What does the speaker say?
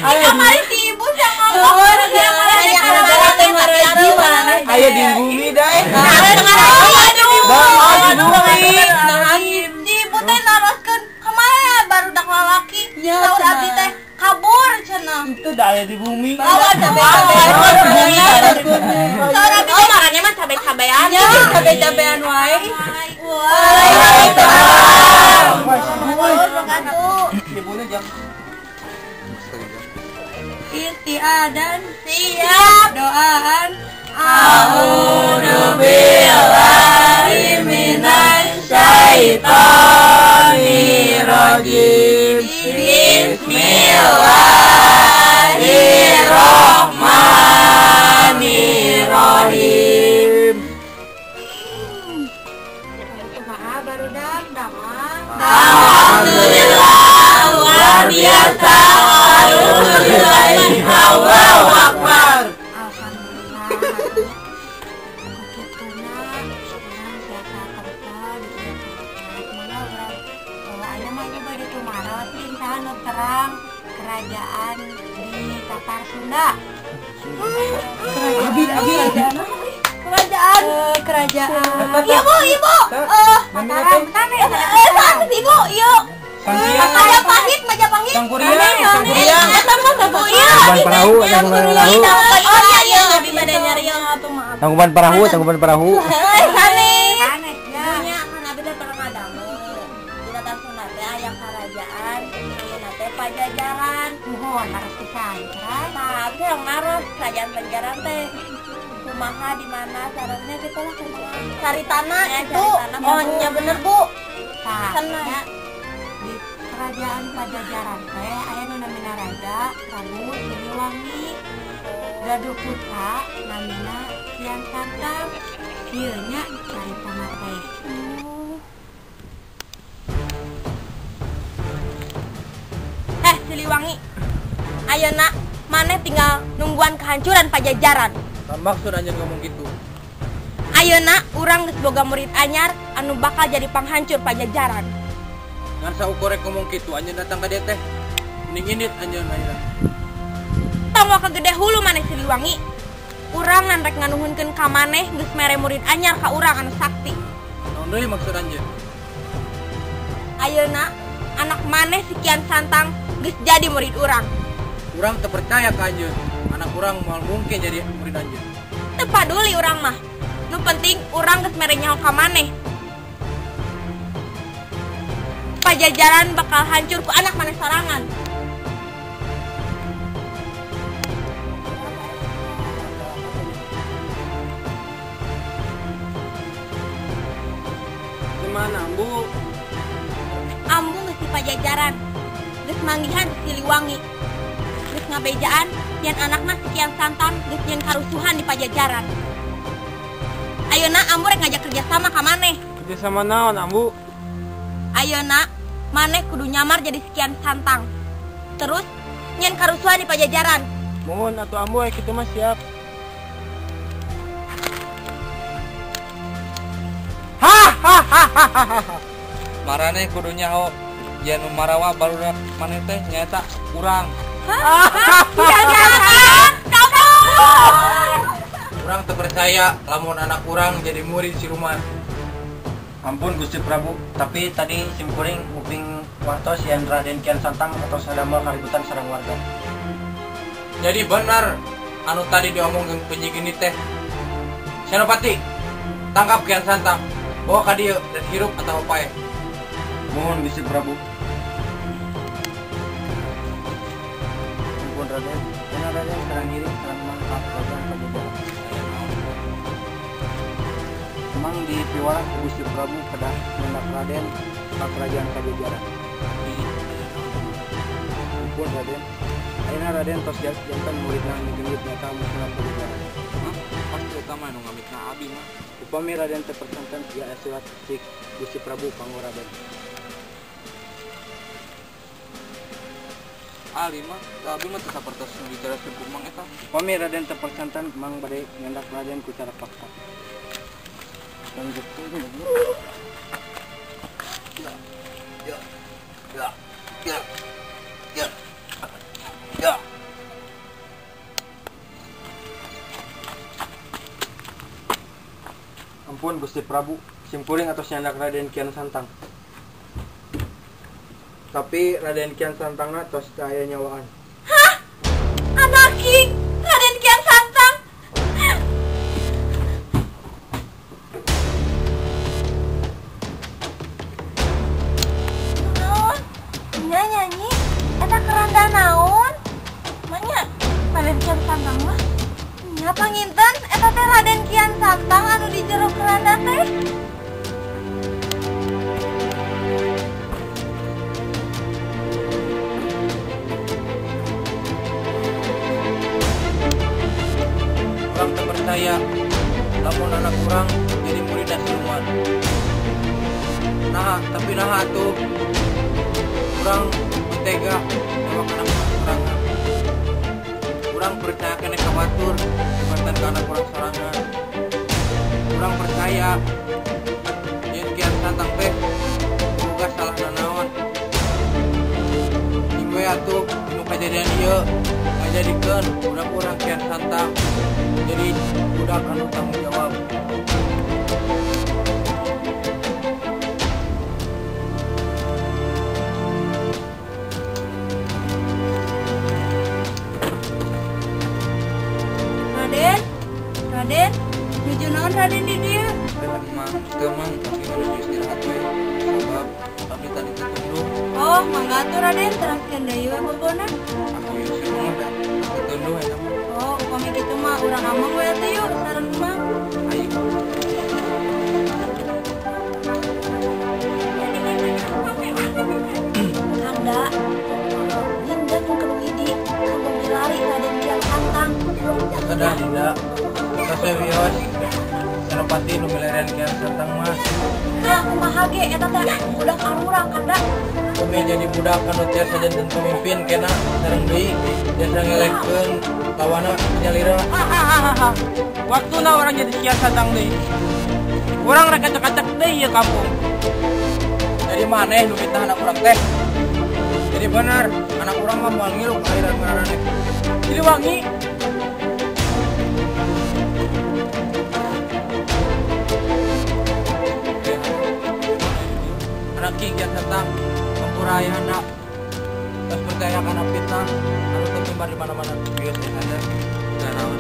kamari si ibu yang ngomong Ayo di bumi dai. Si ibu teh naroskeun kamana baru dak lalaki. Saur abdi teh kabur cenah. Itu dah aya di bumi. Bawa cabe-cabean. Saur abdi teh marane mah cabe-cabean. Cabe-cabean wae. Waalaikumsalam. Ibunya jam Istiadan siap doaan. A'udzu billahi minasyaitonir rajim. Bismillahirrahmanirrahim. Kumaha baru dak. Alhamdulillah luar biasa. Allahu Akbar. Alhamdulillah. Kituna urang biasa kerja di mana urang aya mah ieu bade tumaros lintah nu terang kerajaan di Tatar Sunda. Kerajaan. Ibu. Mataram sana ya. Ibu, yuk. Majapahit. Sangkuriang. Tangkuban perahu. Sana. Nya kan abdi teh pernah ngadangu. Di Tatar Sunda teh aya kerajaan, ayeuna teh Pajajaran. Nuhun harus pisan. Nah, abdi yang naros kerajaan Pajajaran teh. Kumaha di mana sarannya kita lah kumaha. Cari tanah itu. Oh, nya bener, Bu. Sana. Di kerajaan Pajajaran teh aya nu namina Raja Prabu Siliwangi. Gaduh putra namina Kian Santang. Ieu nya cari tanah teh. Siliwangi. Ayeuna maneh tinggal nungguan kehancuran Pajajaran. Maksud anjeun ngomong gitu. Ayeuna urang geus boga murid anyar anu bakal jadi panghancur Pajajaran. Ngan saukurek ngomong gitu anjeun datang ka dieu teh. Mending indit anjeun ayeuna. Tonggo ka gede hulu maneh Siliwangi. Urang ngan rek nganuhunkeun ka maneh geus mere murid anyar ka urang anu sakti. Naon deui maksud anjeun? Ayeuna anak maneh si Kian Santang geus jadi murid urang. Urang teu percaya ka anjeun. Anak urang moal mungkin jadi murid anjeun. Teu paduli urang mah. Nu penting urang geus mere nyaho ka maneh. Pajajaran bakal hancur ku anak maneh sorangan. Gimana, Bu? Ambu geus di Pajajaran. Geus manggihan di Siliwangi. Geus ngabejaan yen anakna si Kian Santang geus nyeun karusuhan di Pajajaran. Ayeuna ambu rek ngajak kerja sama ka maneh. Kerja sama naon, Ambu? Ayeuna maneh kudu nyamar jadi si Kian Santang. Terus nyeun karusuhan di Pajajaran. Mohon atuh Ambu kitu mah siap. Marane kudu nyaho yen marawa baru maneh teh nyaeta urang. Urang teu percaya lamun anak urang jadi murid si Ruman. Ampun Gusti Prabu, tapi tadi simkuring uping wartos yen Raden Kian Santang atau sadamel kaributan sareng warga. Jadi benar anu tadi diomongkeun penyidik ini teh. Senopati, tangkap Kian Santang, bawa ka dieu dan hirup atau pae. Mohon Gusti Prabu. Ampun Raden, karena Raden serang diri serang mangkap kerajaan Pajajaran. Memang di piwara ku Gusti Prabu kedah mendak Raden ka kerajaan Pajajaran. Ampun Raden, ayeuna Raden tos janten muridna nu geungeut nyata musnah Pajajaran. Pasti utama nu ngamitna abi mah. Upami Raden teu percanten ya asilat si Gusti Prabu panggo Raden. Ali mah, abi mah teu sapertos nu dijelaskeun ku Mang eta. Upami Raden teu percanten mang bade ngendak Raden ku cara paksa. Lanjut dulu. Ya. Ampun Gusti Prabu, simkuring atas nyandak Raden Kian Santang. Tapi Raden Kian Santang tos daya nyawaan. Hah? Anaki Raden Kian Santang. Naon? Nya nyanyi eta keranda naon? Manya Raden Kian Santang mah? Nya panginten eta teh Raden Kian Santang anu di jero keranda teh. Orang tak percaya lamun anak orang jadi murid dan siluman. Nah, tapi nah tuh orang tega sama anak orang. Orang percaya kena kawatur dibatan ke anak orang sorangan. Orang percaya Yen Kian Santang teh boga salah nanaon. Ieu atuh dinu kejadian ieu ngajadikeun budak-budak Kian Santang jadi budak anu tanggung jawab. Raden, nuju naon Raden di dieu? Mang, tapi udah istirahat we. Sebab abdi tadi tertunduk. Oh, mangga atuh Raden, terangkeun deui we bobona. Aku yuk sih mau dah tertunduk eta mah. Oh, upami kitu mah urang among we atuh yuk sareng Mang. Ayo. Kanda, Linda jeung Kedung Idi kanggo milari Raden Kian Santang. Kada Linda. Kaserius. Senopati nu milarian Kian Santang mah. Nah, kumaha ge eta teh budak arurang Kanda. Kami jadi budak anu tiasa janten pemimpin kena sareng deui tiasa ngelekkeun lawana nyalira. Waktuna orang jadi Kian Santang deui. Urang rek acak-acak deui ieu kampung. Jadi maneh nu fitnah anak urang teh. Jadi benar anak urang mah moal ngilu ka airan ngaranna. Jadi wangi. Anak Kian Santang mempuraya anak terus percaya karena fitnah anu tersebar di mana-mana biasa ada dan naon